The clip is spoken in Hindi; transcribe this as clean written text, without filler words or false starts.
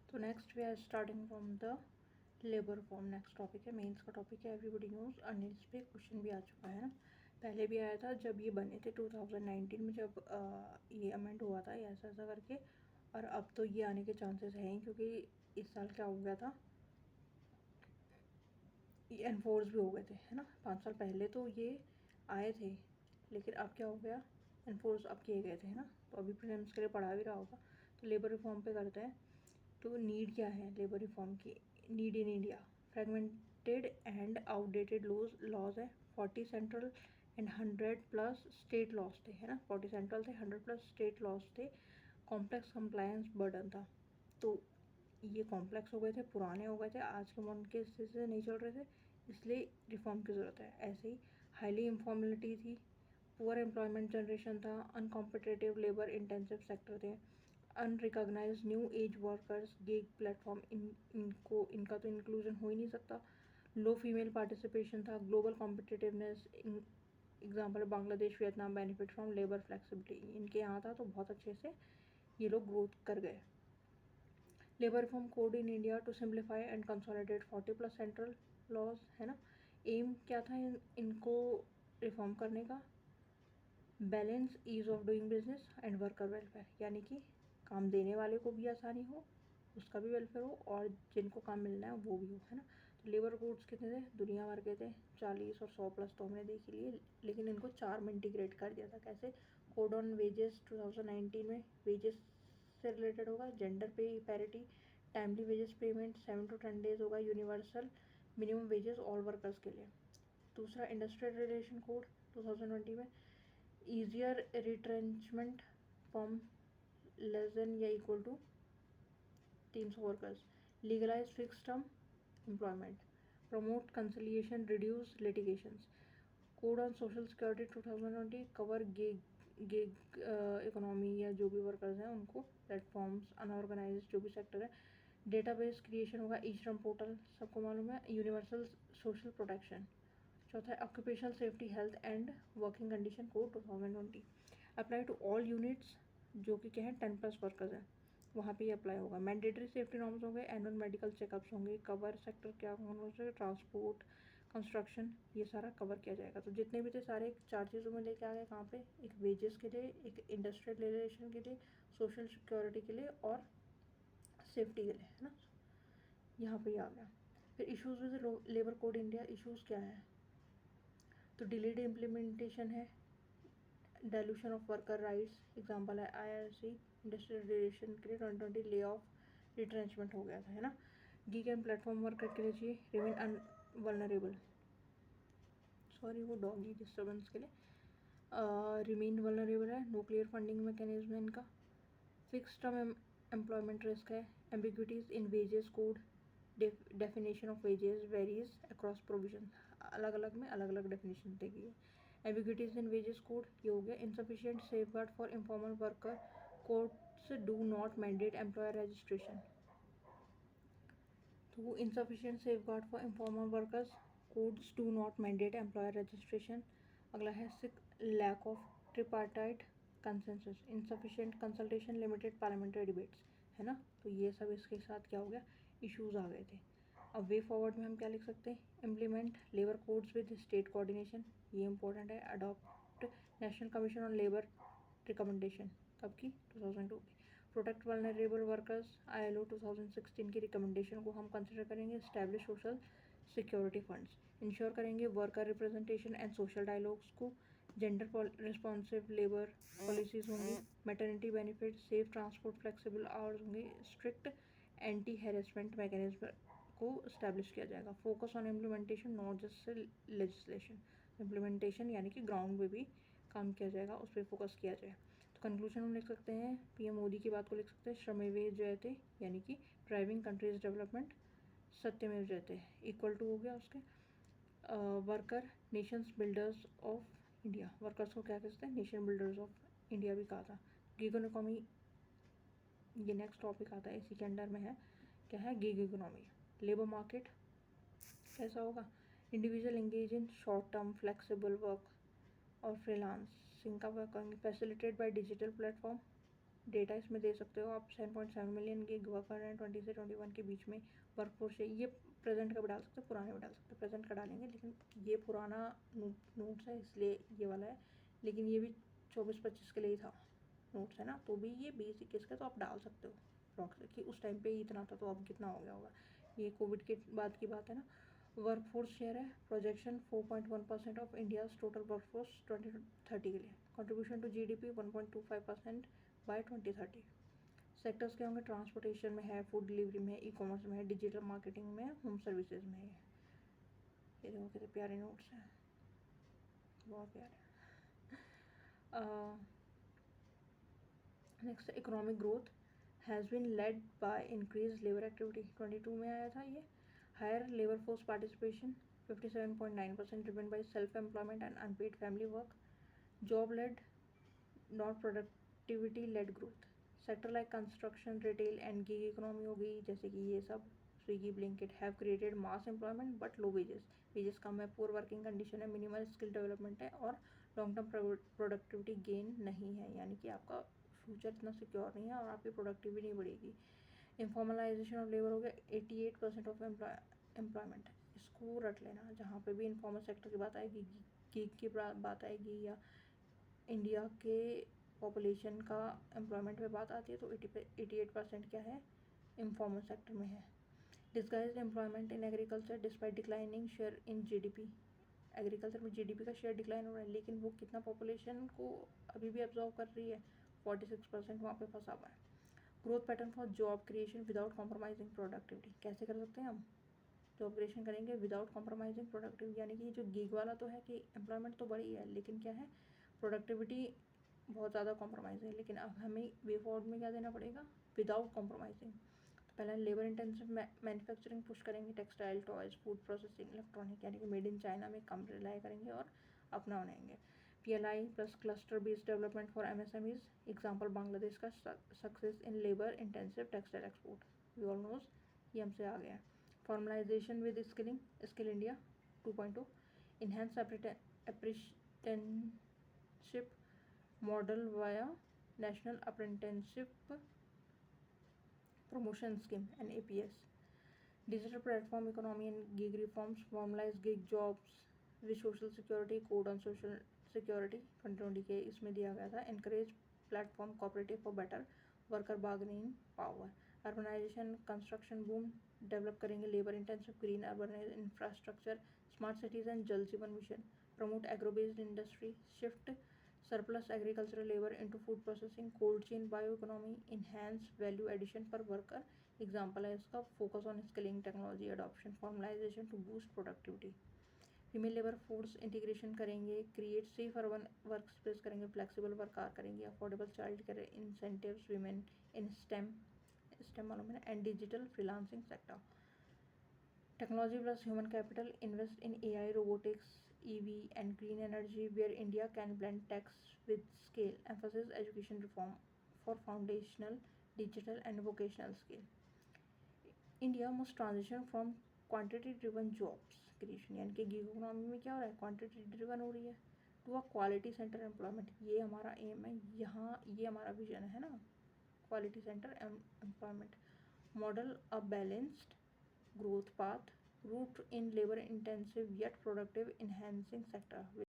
तो next we are starting from the labour form. Next topic है, मेंस का टॉपिक है। एवरीबडी नोज अर्निंग्स पे क्वेश्चन भी आ चुका है ना, पहले भी आया था जब ये बने थे 2019 में, जब ये अमेंड हुआ था ऐसा ऐसा करके। और अब तो ये आने के चांसेस हैं क्योंकि इस साल क्या हो गया था, ये एनफोर्स भी हो गए थे, है ना। 5 साल पहले तो ये आए थे, लेकिन अब क्या हो गया, एनफोर्स अब किए गए थे, है ना। तो अभी प्रीलिम्स के लिए पढ़ा भी रहा होगा। तो लेबर रिफॉर्म पे करते हैं। तो नीड क्या है लेबर रिफॉर्म की? Need in India, fragmented and outdated laws है। 40 सेंट्रल एंड 100+ स्टेट लॉज थे, है ना। 40 सेंट्रल थे, 100+ स्टेट लॉज थे। कॉम्प्लेक्स कंप्लायंस बर्डन था। तो ये कॉम्प्लेक्स हो गए थे, पुराने हो गए थे, आज के मॉडर्न के हिस्से से नहीं चल रहे थे, इसलिए रिफॉर्म की ज़रूरत है। ऐसे ही हाईली इन्फॉर्मेलिटी थी, पुअर एम्प्लॉयमेंट जनरेशन था, अनकॉम्पिटिटिव लेबर इंटेंसिव सेक्टर थे, unrecognised new age workers, gig platform, इनका तो इंक्लूजन हो ही नहीं सकता। लो फीमेल पार्टिसिपेशन था, global competitiveness, example Bangladesh, Vietnam benefit from labour flexibility, इनके यहाँ था तो बहुत अच्छे से ये लोग ग्रोथ कर गए। Labour reform code in India to simplify and consolidate 40+ central laws, है ना। एम क्या था इनको रिफॉर्म करने का? Balance ease of doing business and worker welfare, यानी कि काम देने वाले को भी आसानी हो, उसका भी वेलफेयर हो, और जिनको काम मिलना है वो भी हो, है ना। तो लेबर कोड्स कितने थे? दुनिया भर के थे, 40 और 100+ तो हमने देख लिए, लेकिन इनको 4 में इंटीग्रेट कर दिया था। कैसे? कोड ऑन वेजेस 2019 में वेजेस से रिलेटेड होगा, जेंडर पे parity, timely wages payment 7 to 10 days होगा, universal minimum wages all workers के लिए। दूसरा इंडस्ट्रियल रिलेशन कोड 2020 में, easier retrenchment from less than या equal to 300 workers, legalize fix term employment, promote conciliation, reduce litigations. Code on social security 2020 cover gig economy या जो भी वर्कर्स हैं उनको, प्लेटफॉर्म्स, अनऑर्गेनाइज जो भी सेक्टर है। डेटाबेस क्रिएशन होगा, ई श्रम पोर्टल सबको मालूम है, यूनिवर्सल सोशल प्रोटेक्शन। चौथा है occupational safety health and working condition code 2020, apply to all units जो कि क्या है 10+ वर्कर्स हैं, वहाँ पे ये अप्लाई होगा। मैंडेटरी सेफ्टी नॉर्म्स होंगे, एनुअल मेडिकल चेकअप्स होंगे, कवर सेक्टर क्या होंगे, ट्रांसपोर्ट, कंस्ट्रक्शन, ये सारा कवर किया जाएगा। तो जितने भी थे सारे 4 चीज़ों में लेके आ गए, कहाँ पे? एक वेजेस के लिए, एक इंडस्ट्रियल रिलेशन के लिए, सोशल सिक्योरिटी के लिए और सेफ्टी के लिए, है ना। यहाँ पे ही आ गया। फिर issues with labour code India, issues क्या है? तो डिलेड इम्प्लीमेंटेशन है, dilution of worker rights, example है आईआरसी, इंडस्ट्रियल रिलेशन के लिए 2020 ले ऑफ रिट्रेंचमेंट हो गया था, है ना। गीग एंड प्लेटफॉर्म वर्कर के लिए चाहिए रिमेन अनवल्नरेबल, सॉरी वो डॉगी डिस्टर्बेंस के लिए रिमेन वल्नरेबल है, नो क्लियर फंडिंग मैकेनिज्म है इनका, फिक्स टर्म एम्प्लॉयमेंट रिस्क है, ambiguities in wages code, definition of wages varies across provision, अलग अलग में अलग अलग डेफिनेशन देगी है। एम्बिग्विटीज इन वेजेस कोड ये हो गया। Insufficient safeguard for informal worker, courts do not mandate employer registration. तो insufficient safeguard for informal workers, codes do not mandate employer registration. अगला है lack of tripartite consensus, insufficient consultation, limited parliamentary debates, है ना। तो ये सब इसके साथ क्या हो गया, इश्यूज आ गए थे। अब वे फॉरवर्ड में हम क्या लिख सकते हैं? Implement labour codes with state coordination, ये इंपॉर्टेंट है। Adopt national commission on labour recommendation, कब की? 2002 की। प्रोटेक्ट वल्नरेबल वर्कर्स, आईएलओ 2016 की रिकमेंडेशन को हम कंसिडर करेंगे। Establish social security funds, ensure करेंगे worker representation and social dialogues को। जेंडर रिस्पॉन्सिव लेबर पॉलिसीज़ होंगी, maternity benefit, safe transport, flexible hours होंगे, स्ट्रिक्ट एंटी हैरेसमेंट मैकेनिज्म को इस्टेब्लिश किया जाएगा। Focus on implementation not just legislation, implementation यानी कि ग्राउंड पे भी काम किया जाएगा, उस पर फोकस किया जाए। तो कंक्लूजन हम लिख सकते हैं, पीएम मोदी की बात को लिख सकते हैं, श्रमेव जयते यानी कि ड्राइविंग कंट्रीज डेवलपमेंट, सत्यमेव जयते इक्वल टू हो गया उसके। Worker Nations builders of India, workers को क्या कहते हैं? नेशन बिल्डर्स ऑफ इंडिया भी कहा था। गिग इकोनॉमी, ये नेक्स्ट टॉपिक आता है, इसी के अंडर में है, क्या है? Gig economy. लेबर मार्केट कैसा होगा? Individual engage in short term flexible work और फ्रीलांसिंग का वर्क करेंगे, facilitate by digital platform, data इसमें दे सकते हो आप। 7.7 मिलियन गिग वर्कर हैं 20 से 21 के बीच में वर्कफोर्स है। ये प्रेजेंट का भी डाल सकते हो, पुराने भी डाल सकते हो, प्रेजेंट का डालेंगे, लेकिन ये पुराना नोट्स है इसलिए ये वाला है, लेकिन ये भी 24-25 के लिए ही था नोट्स है ना, तो भी ये 20-21 का तो आप डाल सकते हो कि उस टाइम पे इतना था तो अब कितना हो गया होगा। ये कोविड के बाद की बात है ना। वर्कफोर्स शेयर है projection 4.1% of India's total workforce 2030 के लिए। Contribution to GDP 1.25% by 2030। Sectors क्या होंगे, ट्रांसपोर्टेशन में है, फूड डिलीवरी में है, ई कॉमर्स में है, डिजिटल मार्केटिंग में, होम सर्विसेज में है। ये देखो कितने प्यारे नोट्स हैं, बहुत प्यारे। Next economic growth has been led by increase labour activity, 22 में आया था ये। Higher labour force participation 57.9% driven by self employment and unpaid family work. Job led not productivity led growth. Sector like construction, retail and gig economy हो गई, जैसे कि ये सब Swiggy Blinkit have created mass employment but low wages, wages कम है, पुअर वर्किंग कंडीशन है, मिनिमल स्किल डेवलपमेंट है और लॉन्ग टर्म प्रोडक्टिविटी गेन नहीं है, यानी कि आपका फ्यूचर इतना सिक्योर नहीं है और आपकी प्रोडक्टिविटी नहीं बढ़ेगी। इंफॉर्मलाइजेशन ऑफ लेबर हो गया 88% ऑफ एम्प्लॉयमेंट। इसको रट लेना, जहाँ पे भी इनफॉर्मल सेक्टर की बात आएगी, गिग की बात आएगी या इंडिया के पॉपुलेशन का एम्प्लॉयमेंट में बात आती है तो 88% क्या है, इनफॉर्मल सेक्टर में है। Disguised employment in agriculture despite declining share in GDP. Agriculture में जीडीपी का शेयर डिक्लाइन हो रहा है, लेकिन वो कितना पॉपुलेशन को अभी भी एब्जॉर्व कर रही है, 46% वहाँ पे फंसा हुआ है। Growth pattern for job creation without compromising productivity, कैसे कर सकते हैं हम जॉब क्रिएशन करेंगे विदाउट कॉम्प्रोमाइजिंग प्रोडक्टिविटी, यानी कि जो गिग वाला तो है कि एम्प्लॉयमेंट तो बढ़ी है, लेकिन क्या है प्रोडक्टिविटी बहुत ज़्यादा कॉम्प्रोमाइज़ है। लेकिन अब हमें वे फॉर्वर्ड में क्या देना पड़ेगा, विदाउट कॉम्प्रोमाइजिंग। तो पहले लेबर इंटेंसिव मैन्युफैक्चरिंग पुश करेंगे, textile, toys, food processing, electronic, यानी कि मेड इन चाइना में कम रिलाई करेंगे और अपना बनाएंगे। PLI plus cluster based development for MSMEs, example Bangladesh का success in labour intensive textile export, we all knows, ये हमसे आ गया है। Formalisation with skilling, skill India 2.0, enhance apprenticeship model via national apprenticeship promotion scheme NAPS। Digital platform economy and gig reforms, formalise gig jobs with social security, code on social security 2020 के इसमें दिया गया था। Encourage platform cooperative for better worker bargaining power. Urbanisation construction boom, develop करेंगे labour intensive green urban infrastructure, smart cities and Jal Jeevan mission. Promote agro based industry, shift surplus agricultural labor into food processing, cold chain bioeconomy, enhance value addition per worker, example है इसका। Focus on skilling, technology adoption, formalisation to boost productivity. Female labour force integration करेंगे, create safe urban work space करेंगे, फ्लेक्सिबल वर्क आवर करेंगे, affordable child care incentives, women in STEM, STEM मालूम है, and digital freelancing sector. Technology plus human capital, invest in AI, robotics, EV, and green energy, where India can blend tech with scale. Emphasis education reform for foundational, digital, and vocational skill. India must transition from quantity driven jobs creation, यानी कि गिग इकोनॉमी में क्या हो रहा है, क्वांटिटी ड्रिवन हो रही है, to a quality centre employment. ये हमारा एम है, यहाँ ये हमारा विजन है ना, quality centre employment. Model a balanced growth path, root in labor intensive yet productive enhancing sector